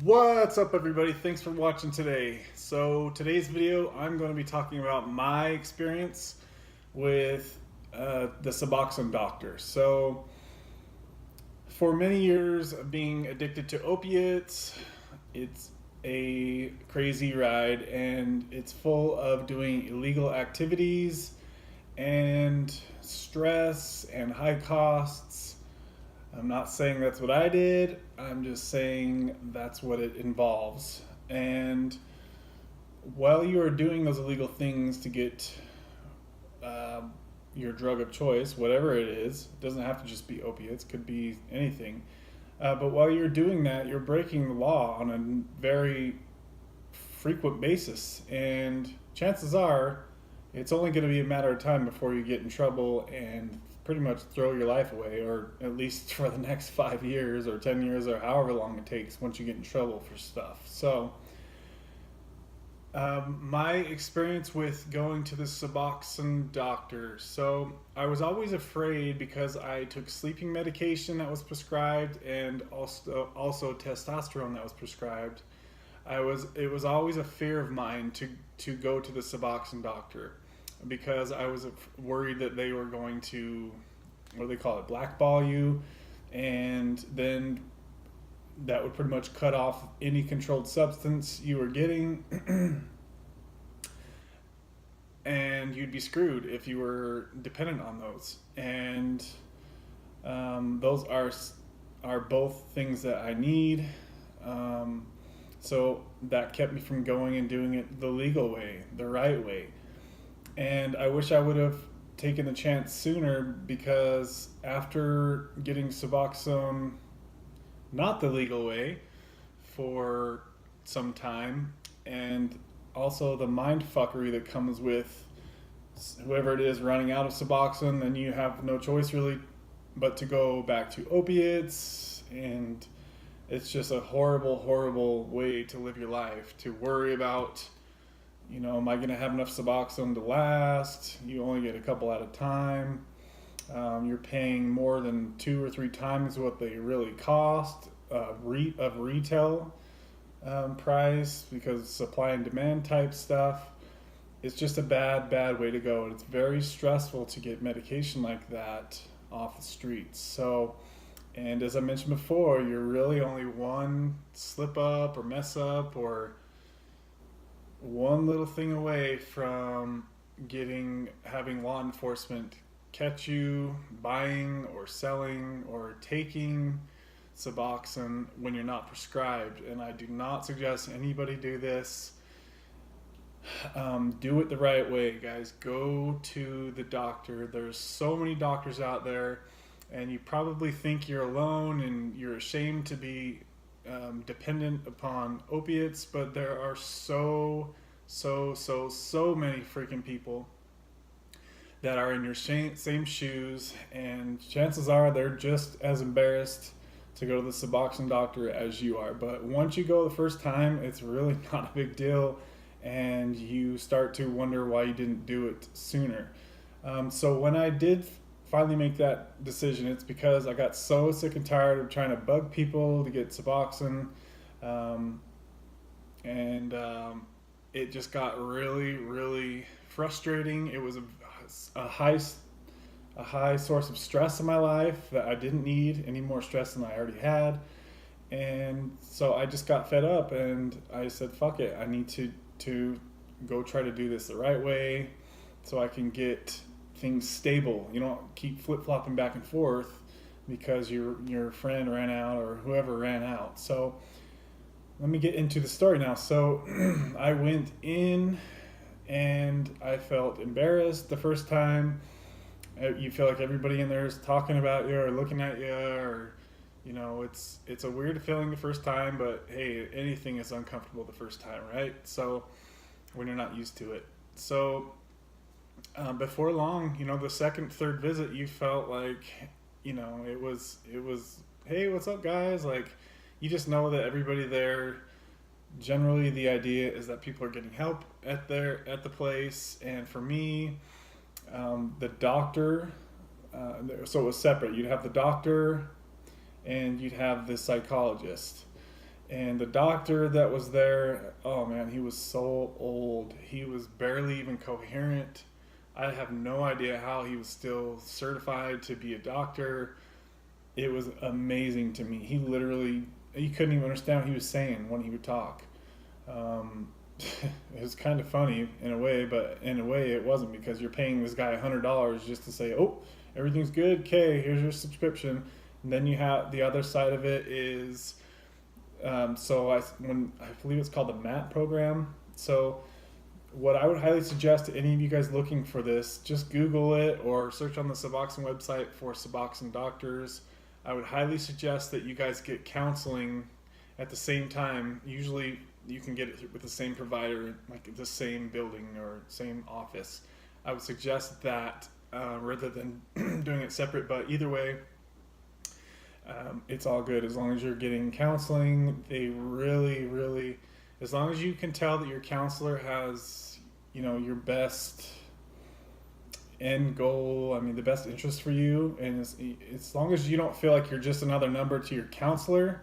What's up, everybody? Thanks for watching today. So today's video, I'm going to be talking about my experience with the Suboxone Doctor. So for many years of being addicted to opiates, it's a crazy ride, and it's full of doing illegal activities and stress and high costs. I'm not saying that's what I did. I'm just saying that's what it involves. And while you are doing those illegal things to get uh, your drug of choice, whatever it is, it doesn't have to just be opiates, could be anything. But while you're doing that, you're breaking the law on a very frequent basis. And chances are it's only going to be a matter of time before you get in trouble and pretty much throw your life away, or at least for the next 5 years or 10 years or however long it takes once you get in trouble for stuff. So, my experience with going to the Suboxone doctor. So, I was always afraid because I took sleeping medication that was prescribed and also testosterone that was prescribed. It was always a fear of mine to go to the Suboxone doctor because I was worried that they were going to, what do they call it, blackball you, and then that would pretty much cut off any controlled substance you were getting, and you'd be screwed if you were dependent on those. And those are both things that I need. So that kept me from going and doing it the legal way, the right way. And I wish I would have taken the chance sooner, because after getting Suboxone not the legal way for some time, and also the mind fuckery that comes with whoever it is running out of Suboxone, then you have no choice really but to go back to opiates. And it's just a horrible, horrible way to live your life, to worry about, am I going to have enough Suboxone to last? You only get a couple at a time. You're paying more than 2 or 3 times what they really cost of retail price, because supply and demand type stuff. It's just a bad, bad way to go. And it's very stressful to get medication like that off the streets. So, and as I mentioned before, you're really only one slip up or mess up or one little thing away from having law enforcement catch you buying or selling or taking Suboxone when you're not prescribed. And I do not suggest anybody do this. Do it the right way, guys. Go to the doctor. There's so many doctors out there, and you probably think you're alone and you're ashamed to be dependent upon opiates, but there are so many freaking people that are in your same shoes, and chances are they're just as embarrassed to go to the Suboxone doctor as you are. But once you go the first time, it's really not a big deal, and you start to wonder why you didn't do it sooner. So when I did finally make that decision, it's because I got so sick and tired of trying to bug people to get Suboxone, and it just got really, really frustrating. It was a high source of stress in my life that I didn't need any more stress than I already had. And so I just got fed up, and I said, fuck it, I need to go try to do this the right way so I can get things stable. You don't keep flip-flopping back and forth because your friend ran out or whoever ran out. So let me get into the story now. So I went in and I felt embarrassed the first time. You feel like everybody in there is talking about you or looking at you, or it's a weird feeling the first time, but hey, anything is uncomfortable the first time, right? So when you're not used to it. So before long, the second, third visit, you felt like, it was, hey, what's up, guys? Like, you just know that everybody there, generally the idea is that people are getting help at the place. And for me, the doctor, so it was separate. You'd have the doctor and you'd have the psychologist. And the doctor that was there, oh man, he was so old. He was barely even coherent. I have no idea how he was still certified to be a doctor. It was amazing to me. He literally, you couldn't even understand what he was saying when he would talk. Um, it was kind of funny in a way, but in a way it wasn't, because you're paying this guy $100 just to say, "Oh, everything's good. Okay, here's your subscription." And then you have the other side of it is, when I believe it's called the MAT program. So what I would highly suggest to any of you guys looking for this, just Google it or search on the Suboxone website for Suboxone Doctors. I would highly suggest that you guys get counseling at the same time. Usually you can get it with the same provider, like the same building or same office. I would suggest that rather than doing it separate, but either way, it's all good as long as you're getting counseling. They really, really, as long as you can tell that your counselor has, your best end goal, I mean, the best interest for you, and as long as you don't feel like you're just another number to your counselor,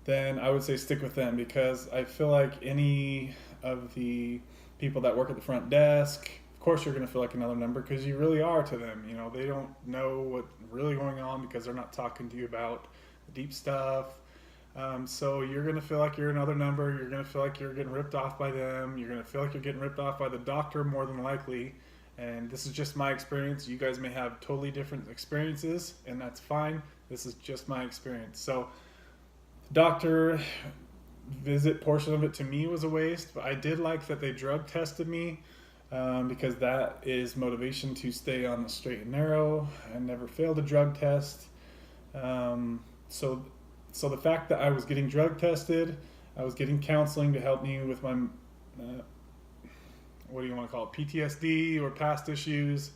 then I would say stick with them, because I feel like any of the people that work at the front desk, of course you're going to feel like another number because you really are to them. They don't know what's really going on because they're not talking to you about the deep stuff. So you're going to feel like you're another number. You're going to feel like you're getting ripped off by them. You're going to feel like you're getting ripped off by the doctor more than likely. And this is just my experience. You guys may have totally different experiences, and that's fine. This is just my experience. So doctor visit portion of it to me was a waste, but I did like that they drug tested me, because that is motivation to stay on the straight and narrow. I never failed a drug test. So the fact that I was getting drug tested, I was getting counseling to help me with my what do you want to call it, PTSD or past issues.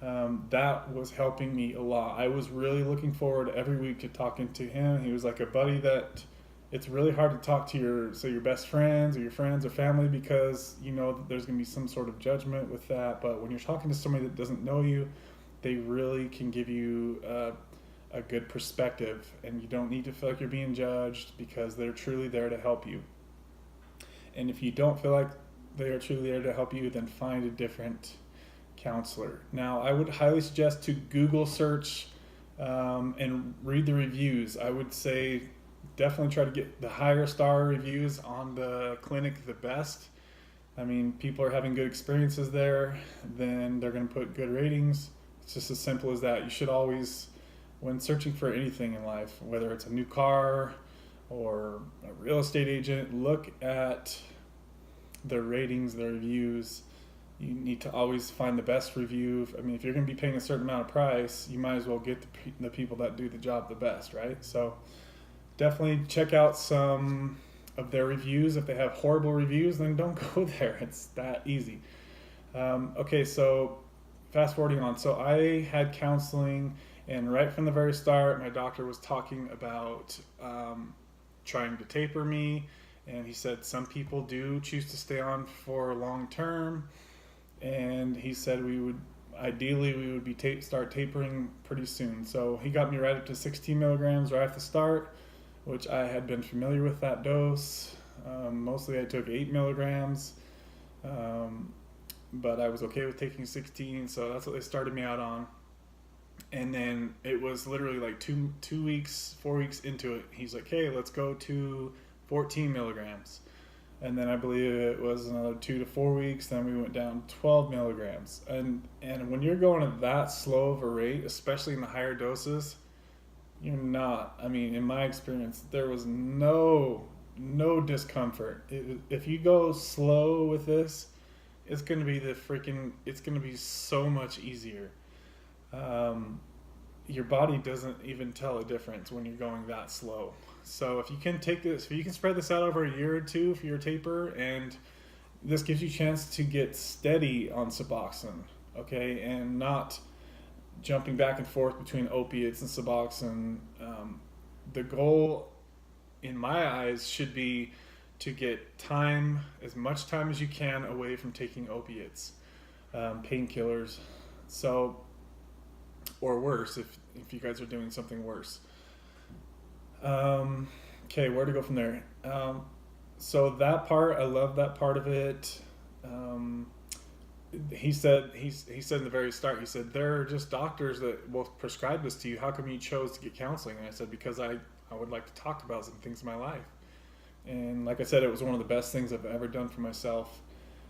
That was helping me a lot. I was really looking forward every week to talking to him. He was like a buddy that it's really hard to talk to your best friends or your friends or family, because that there's going to be some sort of judgment with that. But when you're talking to somebody that doesn't know you, they really can give you a good perspective, and you don't need to feel like you're being judged, because they're truly there to help you. And if you don't feel like they are truly there to help you, then find a different counselor. Now, I would highly suggest to Google search and read the reviews. I would say definitely try to get the higher star reviews on the clinic, the best. I mean, people are having good experiences there, then they're going to put good ratings. It's just as simple as that. You should always, when searching for anything in life, whether it's a new car or a real estate agent, look at the ratings, the reviews. You need to always find the best review. I mean, if you're going to be paying a certain amount of price, you might as well get the people that do the job the best, right? So definitely check out some of their reviews. If they have horrible reviews, then don't go there. It's that easy. Okay, so fast forwarding on. So I had counseling, and right from the very start, my doctor was talking about trying to taper me. And he said some people do choose to stay on for long term. And he said we would be start tapering pretty soon. So he got me right up to 16 milligrams right at the start, which I had been familiar with that dose. Mostly I took 8 milligrams, but I was okay with taking 16. So that's what they started me out on. And then it was literally like 4 weeks into it. He's like, "Hey, let's go to 14 milligrams." And then I believe it was another 2 to 4 weeks. Then we went down 12 milligrams. And when you're going at that slow of a rate, especially in the higher doses, you're not. I mean, in my experience, there was no discomfort. If you go slow with this, it's going to be so much easier. Your body doesn't even tell a difference when you're going that slow. So if you can spread this out over a year or two for your taper, and this gives you a chance to get steady on Suboxone, okay, and not jumping back and forth between opiates and Suboxone. The goal, in my eyes, should be to get as much time as you can away from taking opiates, painkillers. So, or worse, if you guys are doing something worse. Okay, where to go from there? So that part, I love that part of it. Um, he said in the very start, he said there are just doctors that will prescribe this to you. How come you chose to get counseling? And I said because I would like to talk about some things in my life. And like I said, it was one of the best things I've ever done for myself.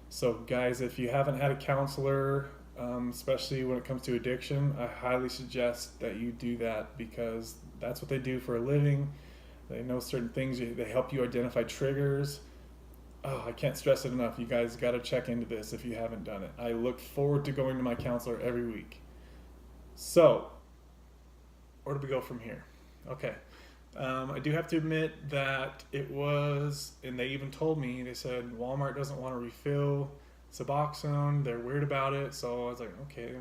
So guys, if you haven't had a counselor, especially when it comes to addiction, I highly suggest that you do that because that's what they do for a living. They know certain things. They help you identify triggers. Oh, I can't stress it enough. You guys got to check into this if you haven't done it. I look forward to going to my counselor every week. So, where do we go from here? Okay. I do have to admit that it was, and they even told me, they said Walmart doesn't want to refill Suboxone. They're weird about it. So I was like, okay,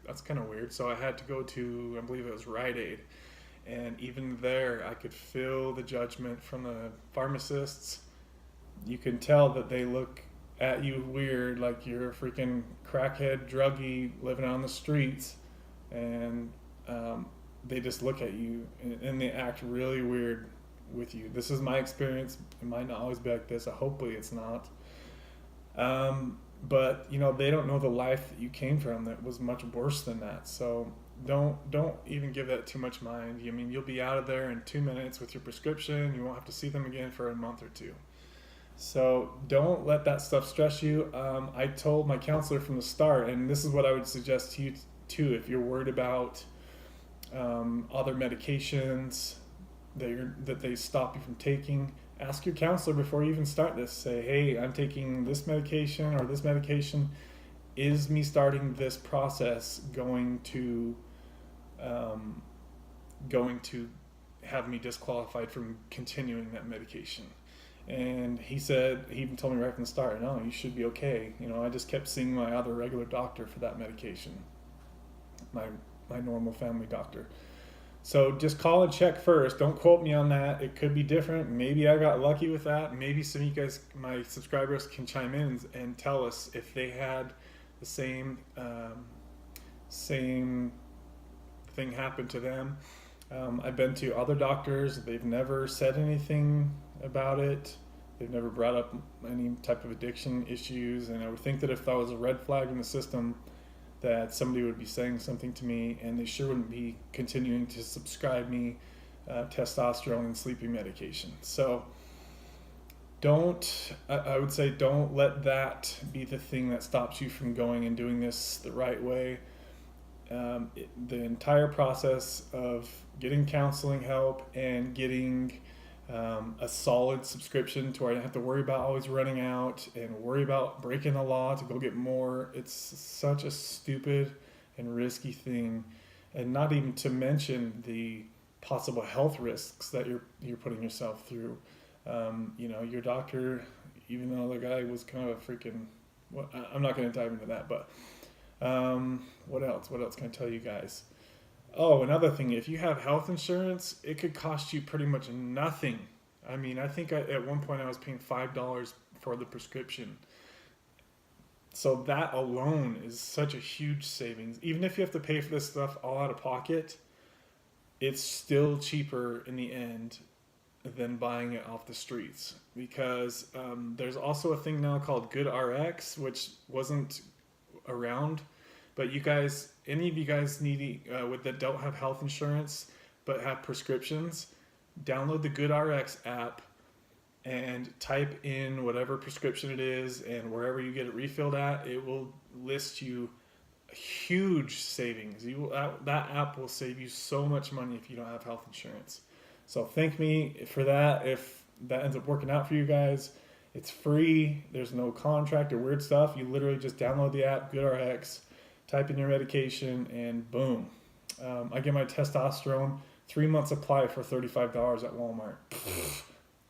that's kind of weird. So I had to go to, I believe it was Rite Aid. And even there, I could feel the judgment from the pharmacists. You can tell that they look at you weird, like you're a freaking crackhead druggie living on the streets. And they just look at you and they act really weird with you. This is my experience. It might not always be like this. Hopefully it's not. But you know, they don't know the life that you came from that was much worse than that. So don't even give that too much mind. I mean, you'll be out of there in 2 minutes with your prescription. You won't have to see them again for a month or two. So don't let that stuff stress you. I told my counselor from the start, and this is what I would suggest to you too, if you're worried about other medications that they stop you from taking. Ask your counselor before you even start this. Say, hey, I'm taking this medication or this medication. Is me starting this process going to have me disqualified from continuing that medication? And he said, he even told me right from the start, no, you should be okay. You know, I just kept seeing my other regular doctor for that medication, my normal family doctor. So just call and check first. Don't quote me on that. It could be different. Maybe I got lucky with that. Maybe some of you guys, my subscribers, can chime in and tell us if they had the same thing happen to them. I've been to other doctors. They've never said anything about it. They've never brought up any type of addiction issues. And I would think that if that was a red flag in the system, that somebody would be saying something to me, and they sure wouldn't be continuing to subscribe me testosterone and sleeping medication. So I would say don't let that be the thing that stops you from going and doing this the right way. The entire process of getting counseling help and getting a solid subscription to where I don't have to worry about always running out and worry about breaking the law to go get more. It's such a stupid and risky thing, and not even to mention the possible health risks that you're putting yourself through. You know, your doctor, even though the guy was kind of a freaking, I'm not going to dive into that, but what else can I tell you guys? Oh, another thing, if you have health insurance, it could cost you pretty much nothing. I mean, I think at one point I was paying $5 for the prescription. So that alone is such a huge savings. Even if you have to pay for this stuff all out of pocket, it's still cheaper in the end than buying it off the streets. Because there's also a thing now called GoodRx, which wasn't around. But you guys, any of you guys that don't have health insurance but have prescriptions, download the GoodRx app and type in whatever prescription it is, and wherever you get it refilled at, it will list you huge savings. That app will save you so much money if you don't have health insurance. So thank me for that. If that ends up working out for you guys, it's free. There's no contract or weird stuff. You literally just download the app, GoodRx, type in your medication, and boom. I get my testosterone 3 months supply for $35 at Walmart.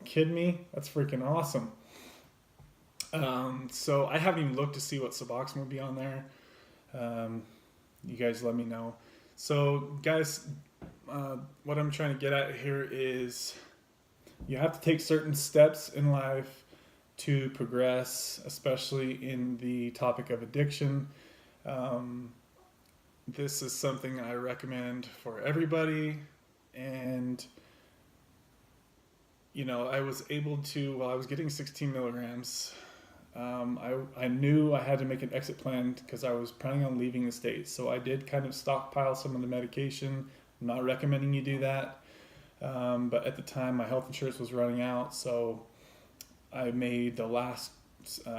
Kidding me? That's freaking awesome. So I haven't even looked to see what Suboxone would be on there. You guys let me know. So guys, what I'm trying to get at here is you have to take certain steps in life to progress, especially in the topic of addiction. This is something I recommend for everybody, and I was able to, while I was getting 16 milligrams, I knew I had to make an exit plan because I was planning on leaving the States. So I did kind of stockpile some of the medication. I'm not recommending you do that. But at the time, my health insurance was running out. So I made the last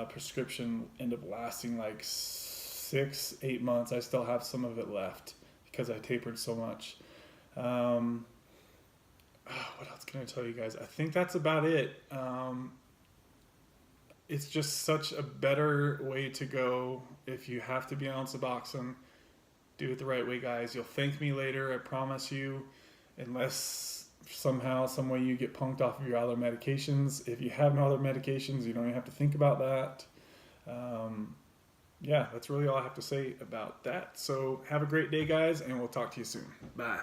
prescription end up lasting like 6, 8 months. I still have some of it left because I tapered so much. What else can I tell you guys? I think that's about it. It's just such a better way to go. If you have to be on Suboxone, do it the right way, guys. You'll thank me later, I promise you, unless somehow, some way you get punked off of your other medications. If you have no other medications, you don't even have to think about that. Yeah, that's really all I have to say about that. So have a great day, guys, and we'll talk to you soon. Bye.